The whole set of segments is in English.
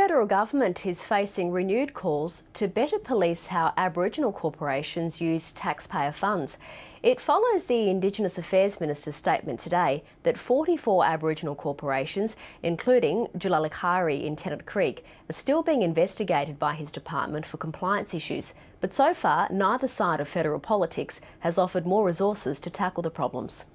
federal government is facing renewed calls to better police how Aboriginal corporations use taxpayer funds. It follows the Indigenous Affairs Minister's statement today that 44 Aboriginal corporations, including Jalalakari in Tennant Creek, are still being investigated by his department for compliance issues. But so far, neither side of federal politics has offered more resources to tackle the problems.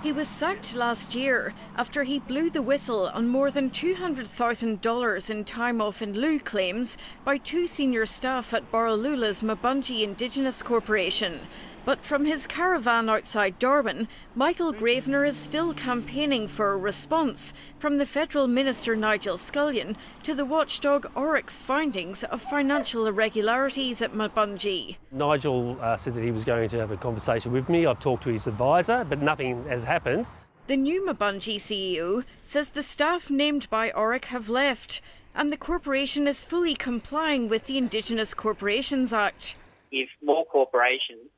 He was sacked last year after he blew the whistle on more than $200,000 in time off in lieu claims by two senior staff at Borroloola's Mabunji Indigenous Corporation. But from his caravan outside Darwin, Michael Gravener is still campaigning for a response from the Federal Minister Nigel Scullion to the watchdog Oryx's findings of financial irregularities at Mabunji. Nigel said that he was going to have a conversation with me. I've talked to his advisor, but nothing has happened. The new Mabunji CEO says the staff named by Oryx have left and the corporation is fully complying with the Indigenous Corporations Act. If more corporations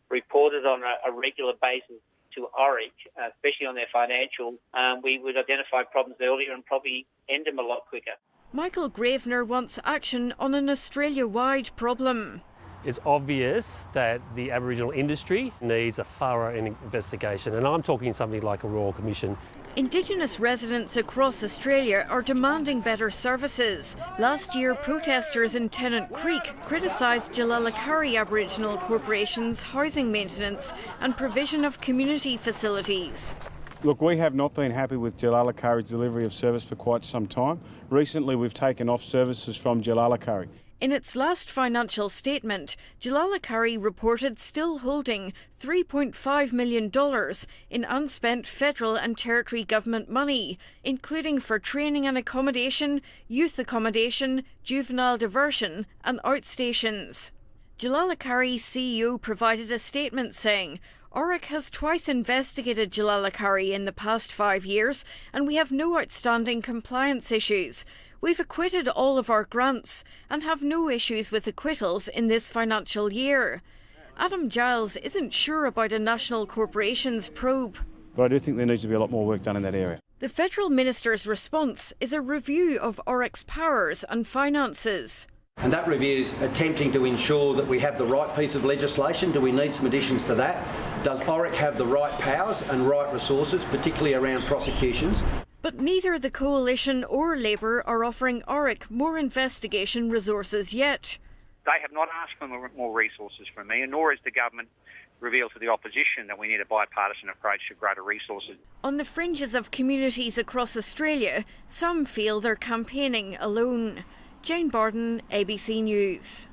reported on a regular basis to ORIC, especially on their financials, we would identify problems earlier and probably end them a lot quicker. Michael Gravener wants action on an Australia-wide problem. It's obvious that the Aboriginal industry needs a thorough investigation, and I'm talking something like a Royal Commission. Indigenous residents across Australia are demanding better services. Last year, protesters in Tennant Creek criticised Jalalakari Aboriginal Corporation's housing maintenance and provision of community facilities. Look, we have not been happy with Jalalakari's delivery of service for quite some time. Recently, we've taken off services from Jalalakari. In its last financial statement, Jalalakari reported still holding $3.5 million in unspent federal and territory government money, including for training and accommodation, youth accommodation, juvenile diversion and outstations. Jalalakari's CEO provided a statement saying, "ORIC has twice investigated Jalalakari in the past 5 years and we have no outstanding compliance issues. We've acquitted all of our grants and have no issues with acquittals in this financial year." Adam Giles isn't sure about a national corporations probe. But I do think there needs to be a lot more work done in that area. The Federal Minister's response is a review of ORIC's powers and finances. And that review is attempting to ensure that we have the right piece of legislation. Do we need some additions to that? Does ORIC have the right powers and right resources, particularly around prosecutions? But neither the Coalition or Labor are offering ORIC more investigation resources yet. They have not asked for more resources from me, and nor has the government revealed to the opposition that we need a bipartisan approach to greater resources. On the fringes of communities across Australia, some feel they're campaigning alone. Jane Bardon, ABC News.